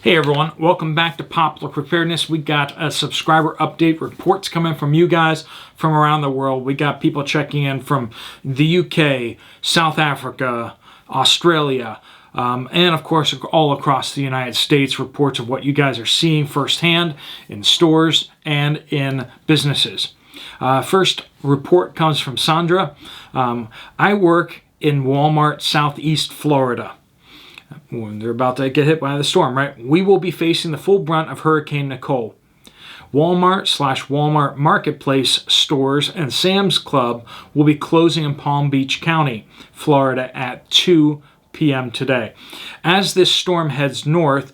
Hey everyone, welcome back to Poplar Preparedness. We got a subscriber update, reports coming from you guys from around the world. We got people checking in from the UK, South Africa, Australia, and of course all across the United States. Reports of what you guys are seeing firsthand in stores and in businesses. First report comes from Sandra. I work in Walmart, Southeast Florida. When they're about to get hit by the storm, right? We will be facing the full brunt of Hurricane Nicole. Walmart/Walmart Marketplace stores and Sam's Club will be closing in Palm Beach County, Florida at 2 p.m. today. As this storm heads north,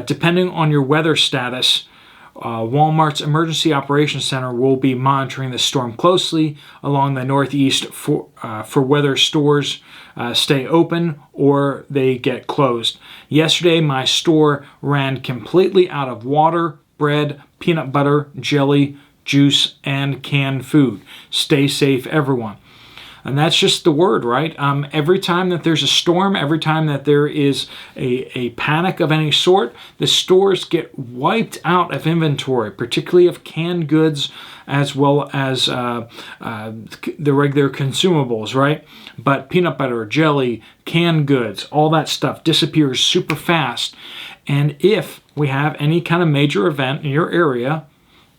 depending on your weather status, Walmart's Emergency Operations Center will be monitoring the storm closely along the northeast for whether stores stay open or they get closed. Yesterday, my store ran completely out of water, bread, peanut butter, jelly, juice, and canned food. Stay safe, everyone. And that's just the word, right? Every time that there's a storm, every time that there is a panic of any sort, the stores get wiped out of inventory, particularly of canned goods as well as the regular consumables, right? But peanut butter, jelly, canned goods, all that stuff disappears super fast. And if we have any kind of major event in your area,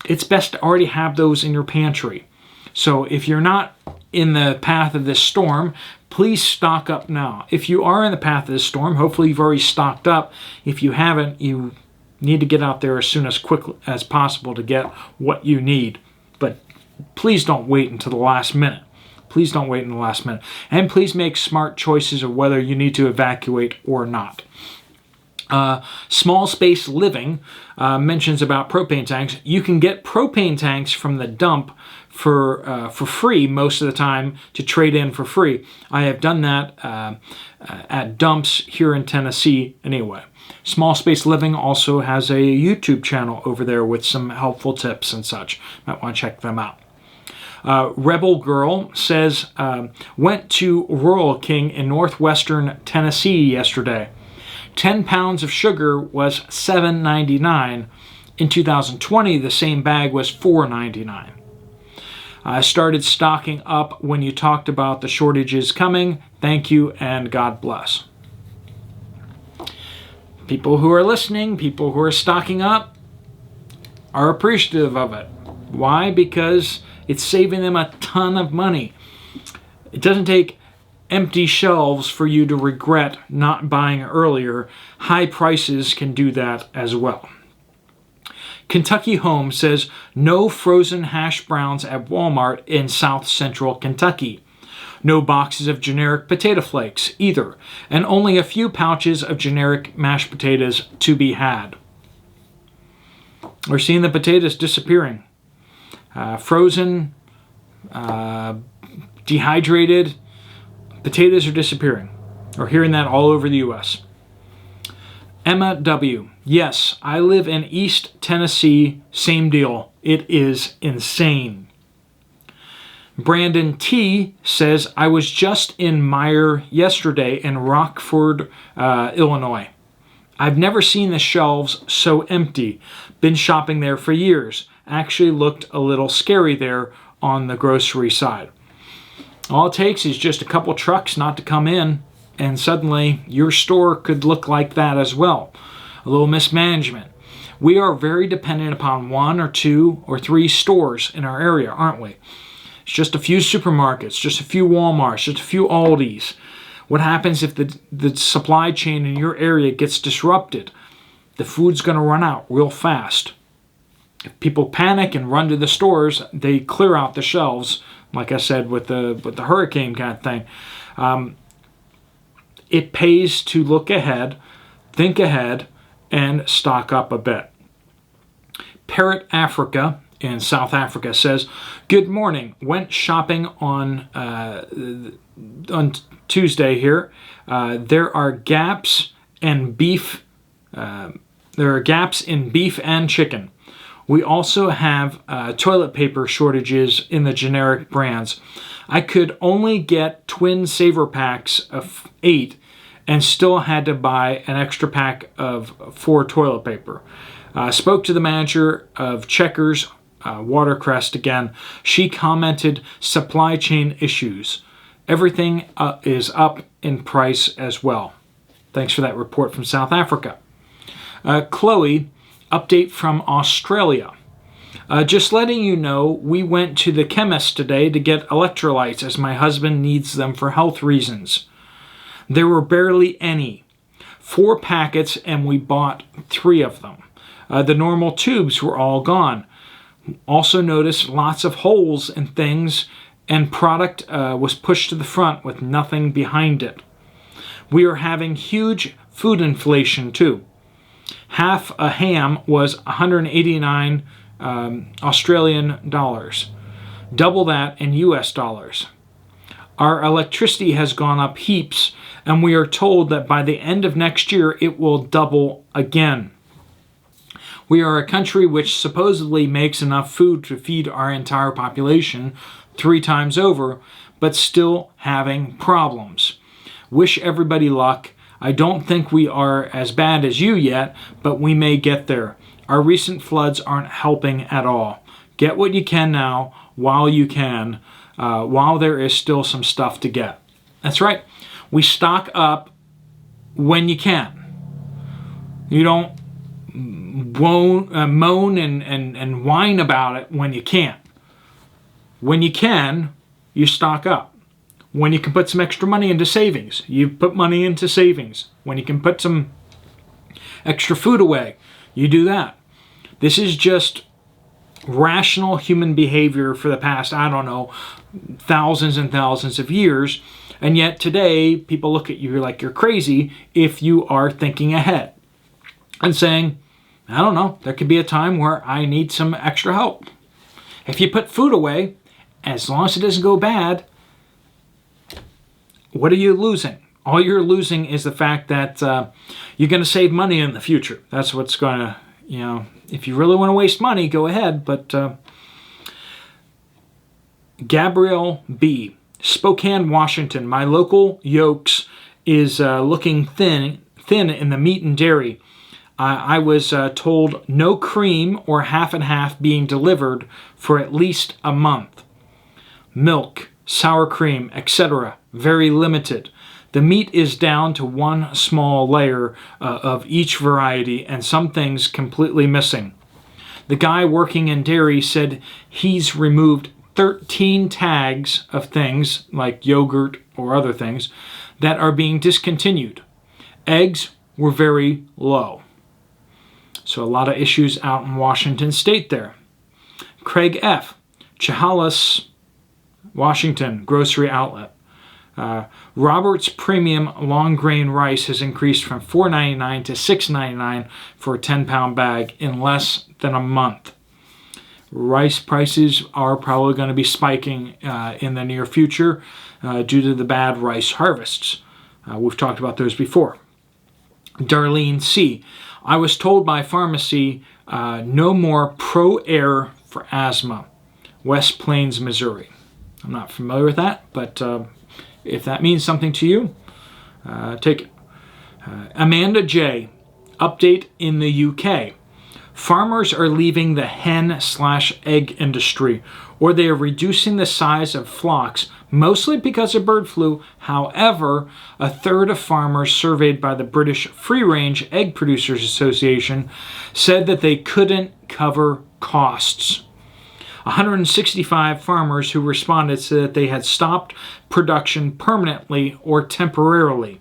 it's best to already have those in your pantry. So if you're not in the path of this storm, please stock up now. If you are in the path of this storm, hopefully you've already stocked up. If you haven't, you need to get out there as soon as quickly as possible to get what you need. But please don't wait until the last minute. Please don't wait in the last minute. And please make smart choices of whether you need to evacuate or not. Small Space Living mentions about propane tanks. You can get propane tanks from the dump for free most of the time, to trade in for free. I have done that at dumps here in Tennessee anyway. Small Space Living also has a YouTube channel over there with some helpful tips and such. Might want to check them out. Rebel Girl says, went to Rural King in northwestern Tennessee yesterday. 10 pounds of sugar was $7.99. In 2020, the same bag was $4.99. I started stocking up when you talked about the shortages coming. Thank you and God bless. People who are listening, people who are stocking up, are appreciative of it. Why? Because it's saving them a ton of money. It doesn't take empty shelves for you to regret not buying earlier. High prices can do that as well. Kentucky Home says no frozen hash browns at Walmart in South Central Kentucky. No boxes of generic potato flakes either, and only a few pouches of generic mashed potatoes to be had. We're seeing the potatoes disappearing. Frozen, dehydrated, potatoes are disappearing. We're hearing that all over the U.S. Emma W. Yes, I live in East Tennessee. Same deal. It is insane. Brandon T. says, I was just in Meijer yesterday in Rockford, Illinois. I've never seen the shelves so empty. Been shopping there for years. Actually looked a little scary there on the grocery side. All it takes is just a couple trucks not to come in, and suddenly your store could look like that as well. A little mismanagement. We are very dependent upon 1 or 2 or 3 stores in our area, aren't we? It's just a few supermarkets, just a few Walmarts, just a few Aldis. What happens if the supply chain in your area gets disrupted? The food's going to run out real fast. If people panic and run to the stores, they clear out the shelves, like I said with the hurricane kind of thing. It pays to look ahead, think ahead, and stock up a bit. Parrot Africa in South Africa says, good morning. Went shopping on Tuesday here. There are gaps in beef. There are gaps in beef and chicken. We also have toilet paper shortages in the generic brands. I could only get twin saver packs of 8 and still had to buy an extra pack of 4 toilet paper. Spoke to the manager of Checkers, Watercrest again. She commented, supply chain issues. Everything is up in price as well. Thanks for that report from South Africa. Chloe, update from Australia. Just letting you know, we went to the chemist today to get electrolytes as my husband needs them for health reasons. There were barely any. 4 packets and we bought 3 of them. The normal tubes were all gone. Also noticed lots of holes in things, and product was pushed to the front with nothing behind it. We are having huge food inflation too. Half a ham was 189 Australian dollars. Double that in US dollars. Our electricity has gone up heaps, and we are told that by the end of next year it will double again. We are a country which supposedly makes enough food to feed our entire population 3 times over, but still having problems. Wish everybody luck. I don't think we are as bad as you yet, but we may get there. Our recent floods aren't helping at all. Get what you can now while you can, while there is still some stuff to get. That's right. We stock up when you can. You don't moan and whine about it when you can't. When you can, you stock up. When you can put some extra money into savings, you put money into savings. When you can put some extra food away, you do that. This is just rational human behavior for the past, I don't know, thousands and thousands of years. And yet today, people look at you like you're crazy if you are thinking ahead and saying, I don't know, there could be a time where I need some extra help. If you put food away, as long as it doesn't go bad, what are you losing? All you're losing is the fact that you're going to save money in the future. That's what's going to, if you really want to waste money, go ahead. But Gabrielle B., Spokane, Washington. My local yolks is looking thin in the meat and dairy. I was told no cream or half and half being delivered for at least a month. Milk, sour cream, etc. very limited. The meat is down to 1 small layer of each variety and some things completely missing. The guy working in dairy said he's removed 13 tags of things like yogurt or other things that are being discontinued. Eggs were very low. So a lot of issues out in Washington State there. Craig F., Chehalis, Washington, grocery outlet. Robert's premium long grain rice has increased from $4.99 to $6.99 for a 10-pound bag in less than a month. Rice prices are probably going to be spiking in the near future due to the bad rice harvests. We've talked about those before. Darlene C., I was told by pharmacy no more Pro Air for asthma. West Plains, Missouri. I'm not familiar with that, but if that means something to you, take it. Amanda J., update in the UK. Farmers are leaving the hen/egg industry, or they are reducing the size of flocks, mostly because of bird flu. However, a third of farmers surveyed by the British Free-Range Egg Producers Association said that they couldn't cover costs. 165 farmers who responded said that they had stopped production permanently or temporarily.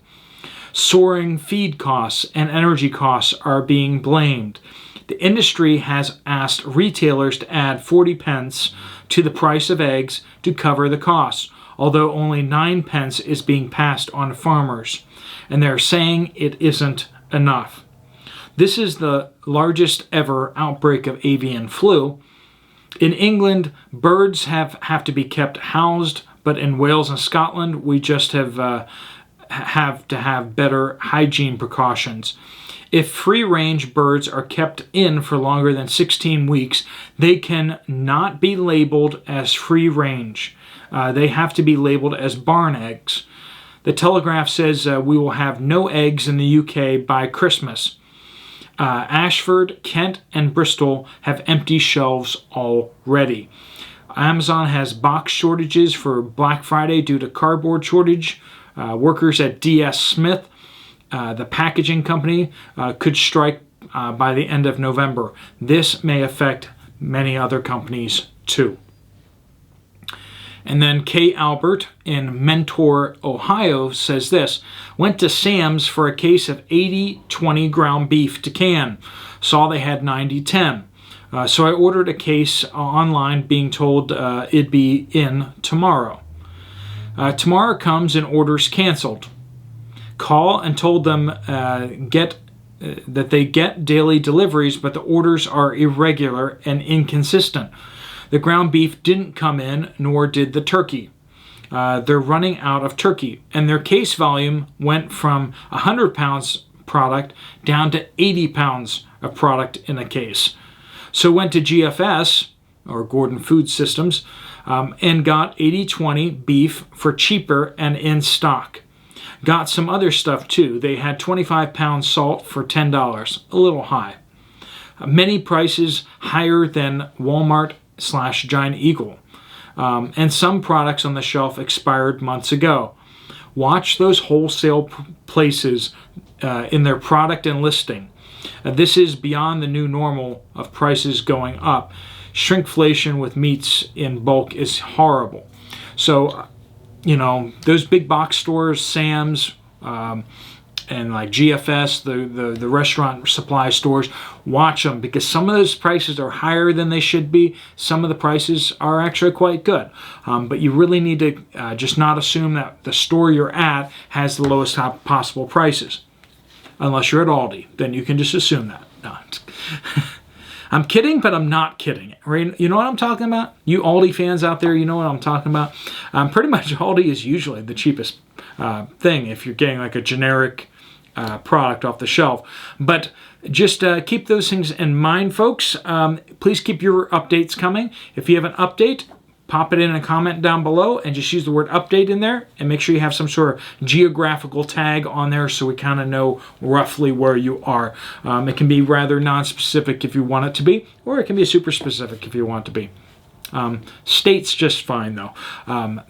Soaring feed costs and energy costs are being blamed. The industry has asked retailers to add 40 pence to the price of eggs to cover the costs, although only 9 pence is being passed on to farmers, and they're saying it isn't enough. This is the largest ever outbreak of avian flu. In England, birds have to be kept housed, but in Wales and Scotland, we just have to have better hygiene precautions. If free-range birds are kept in for longer than 16 weeks, they can not be labeled as free-range. They have to be labeled as barn eggs. The Telegraph says we will have no eggs in the UK by Christmas. Ashford, Kent, and Bristol have empty shelves already. Amazon has box shortages for Black Friday due to cardboard shortage. Workers at DS Smith, the packaging company, could strike by the end of November. This may affect many other companies too. And then Kay Albert in Mentor, Ohio says this: went to Sam's for a case of 80/20 ground beef to can. Saw they had 90/10. So I ordered a case online, being told it'd be in tomorrow. Tomorrow comes and orders canceled. Call and told them that they get daily deliveries, but the orders are irregular and inconsistent. The ground beef didn't come in, nor did the turkey. They're running out of turkey, and their case volume went from 100 pounds product down to 80 pounds of product in a case. So went to GFS, or Gordon Food Systems, and got 80/20 beef for cheaper and in stock. Got some other stuff too. They had 25-pound salt for $10, a little high. Many prices higher than Walmart/Giant Eagle. And some products on the shelf expired months ago. Watch those wholesale places in their product and listing. This is beyond the new normal of prices going up. Shrinkflation with meats in bulk is horrible. So, you know, those big box stores, Sam's, and like GFS, the restaurant supply stores, watch them, because some of those prices are higher than they should be. Some of the prices are actually quite good. But you really need to just not assume that the store you're at has the lowest possible prices. Unless you're at Aldi, then you can just assume that. No. I'm kidding, but I'm not kidding. Right? You know what I'm talking about? You Aldi fans out there, you know what I'm talking about? Pretty much Aldi is usually the cheapest thing if you're getting like a generic product off the shelf. But just keep those things in mind, folks. Please keep your updates coming. If you have an update, pop it in a comment down below and just use the word update in there, and make sure you have some sort of geographical tag on there so we kind of know roughly where you are. It can be rather non-specific if you want it to be, or it can be super specific if you want it to be. State's just fine though.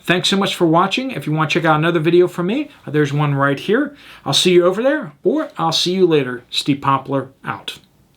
Thanks so much for watching. If you want to check out another video from me, there's one right here. I'll see you over there, or I'll see you later. Steve Poplar out.